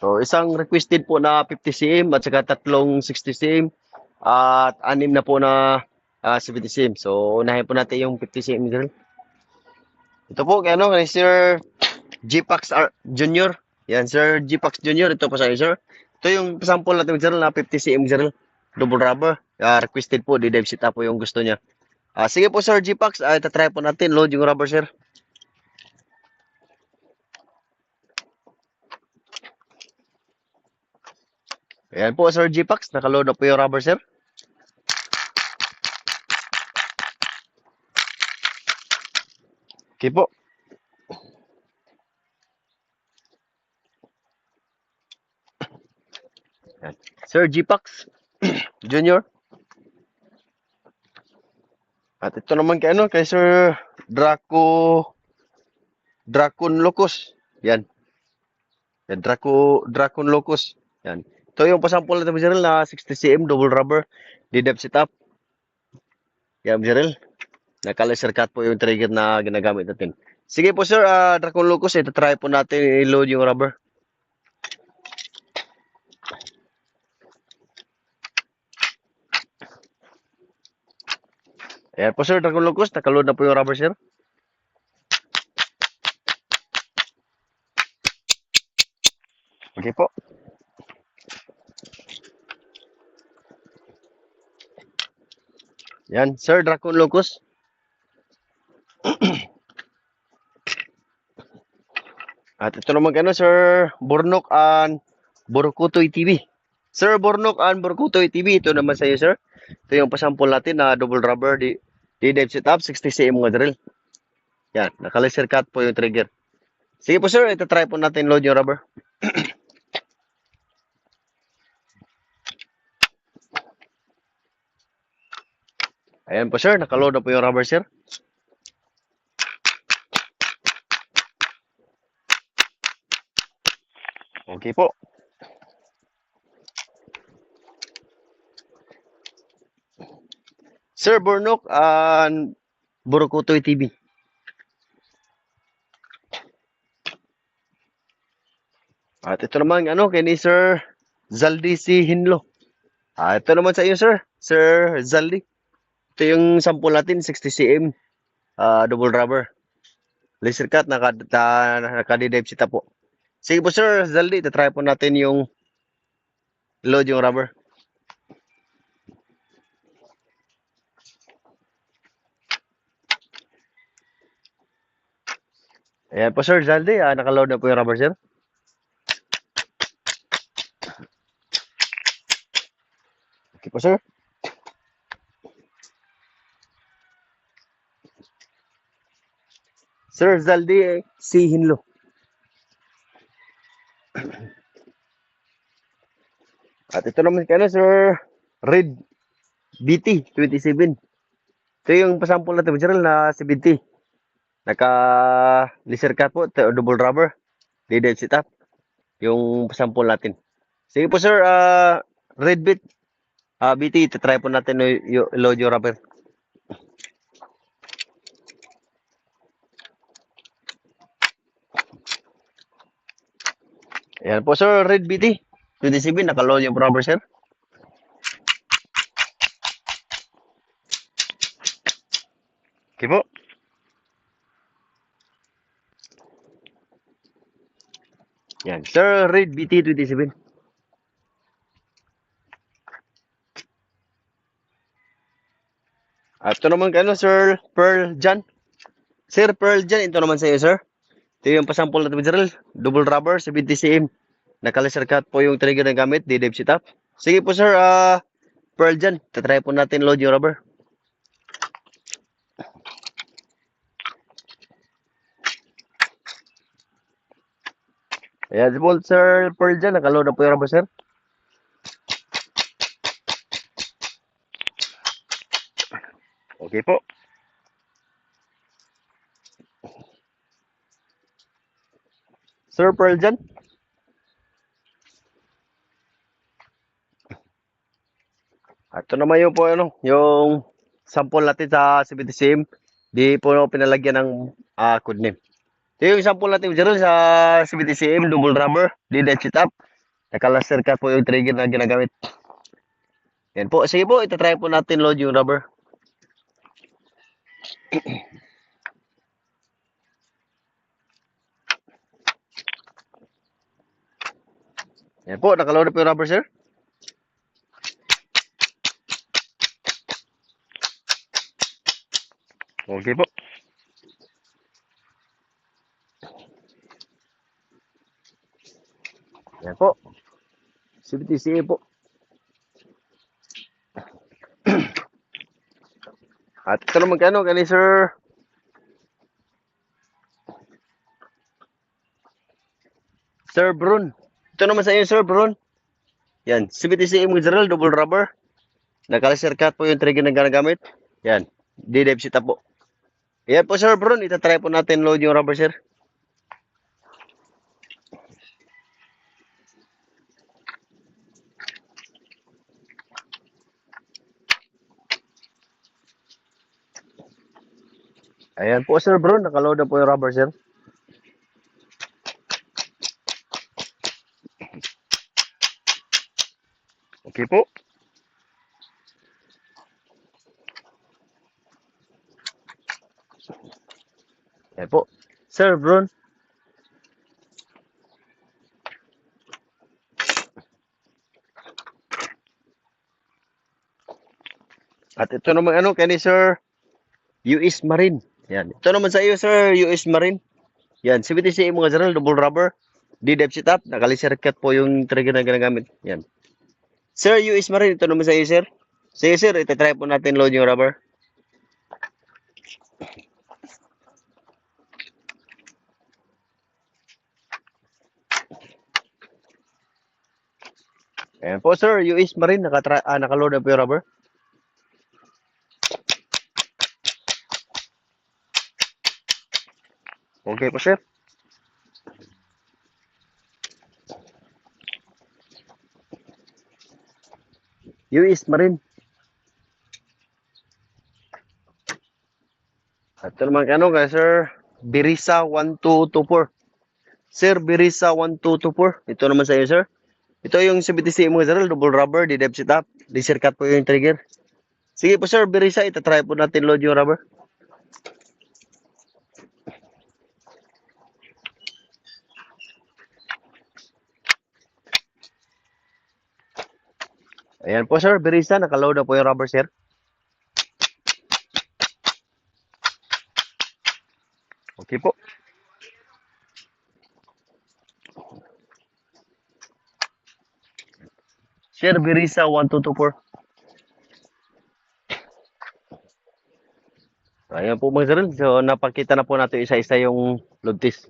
So, isang requested po na 50 cm at saka tatlong 60 cm at anim na po na 70 cm. So, unahin po natin yung 50 cm drill. Ito po, kay Sir G-Pax Junior. Yan, Sir G-Pax Junior. Ito po sa sir. Ito yung sample natin drill na 50 cm drill. Double rubber. Requested po, di-dive sita po yung gusto niya. Sige po, Sir G-Pax. Itatry po natin. Load yung rubber, sir. Ayan po, Sir G-Pax. Nakaload na po yung rubber, sir. Okay po. Ayan. Sir G-Pax Junior. At ito naman kay Sir Dracon Locus. Yan. Yan, Dracon Locus. Yan. Ito yung pasample natin, Mr. na 60 cm double rubber. D-depth setup. Yan, Mr. Naka-laser cut po yung trigger na ginagamit natin. Sige po, sir. Dracon Locus, ito try po natin i-load yung rubber. Ayan po, sir. Dracon Locus, naka-load na po yung rubber, sir. Okay po. Yan, Sir Dracon Locus. At ito naman Sir Bornok and Burkutoy TV. Sir Bornok and Burkutoy TV, ito naman sa iyo, sir. Ito yung pasample natin na double rubber D-dive setup, 60 cm mga drill. Yan, naka-laser cut po yung trigger. Sige po, sir, ito try po natin load yung rubber. Ayan po, sir, naka-load na po yung rubber, sir. Okay po. Sir Bornok and Burkutoy TV. At ito naman kay ni Sir Zaldi si Hinlo. Ito naman sa iyo, sir. Sir Zaldi. Ito yung sample natin, 60 cm double rubber. Laser cut, naka-dive sita po. Sige po, sir Zaldi, try po natin yung load yung rubber. Ayan po, sir Zaldi, naka-load na po yung rubber, sir. Okay po, sir. Sir Zaldi si Hinlo. At ito naman Sir Red BT 27. Ito yung pasample natin, General, na 70. Naka-laser cut po, double rubber. D-dive setup. Yung pasample natin. Sige po, sir, Red Beat. BT, try po natin load yung rubber. Ayan po, sir, Red BT 27, naka-load yung rubber, sir. Okay po. Yan, Sir Red BT 27. At ito naman Sir Pearl Jan. Sir Pearl Jan, ito naman sa iyo, sir. Ito yung pasample natin, General. Double rubber, 70 cm. Naka-laser cut po yung trigger na gamit, D-dive setup. Sige po, sir, Pearl Jan. Tatry po natin load yung rubber. Ayan po, sir Pearl Jan. Naka-load na po yung rubber, sir. Okay po. Sir Pearl Jan. At ito naman yung po yung sample natin sa 70 cm. Di po pinalagyan ng code name. Ito yung sample natin, General, sa 70 cm double rubber, D-dive setup. Naka-laser cut po yung trigger na ginagamit. Yan po. Sige po, itatry po natin load yung rubber. Yan po, nakaload na po yung rubber, sir. Okay po. Yan po. 70 po. At ito naman kano, kani sir. Sir Brun. Ito naman sa inyo, Sir Brun. Yan, 70cm general, double rubber. Naka-laser cut po yung trigger na ginagamit. Yan, D-dive setup po. Yan po, Sir Brun. Itatry po natin load yung rubber, sir. Ayan po, Sir Brun. Nakaload na po yung rubber, sir. Okay po. Ayan po. Sir Brun. At ito naman ano, kani Sir US Marine. Yan. Ito naman sa iyo, Sir US Marine. Yan, 70cm mga general, double rubber. D-dive setup. Naka-laser cut po yung trigger na ginagamit. Yan. Sir US Marine, ito naman sa iyo, sir. Sige, sir. Itatry po natin load yung rubber. Ayan po, sir. US Marine, nakaload na po yung rubber. Okay po, sir. US Marine. At ito naman kano kay Sir Birisa 1224. Sir Birisa 1224. Ito naman sa iyo, sir. Ito yung 70cm mga general, double rubber, D-dive setup. Laser cut po yung trigger. Sige po, Sir Birisa, itatry po natin load yung rubber. Ayan po, Sir Birisa, nakaload na po yung rubber, sir. Okay po. Sir Birisa 1224. Ayan po mga sir. So napakita na po natin isa-isa yung load test.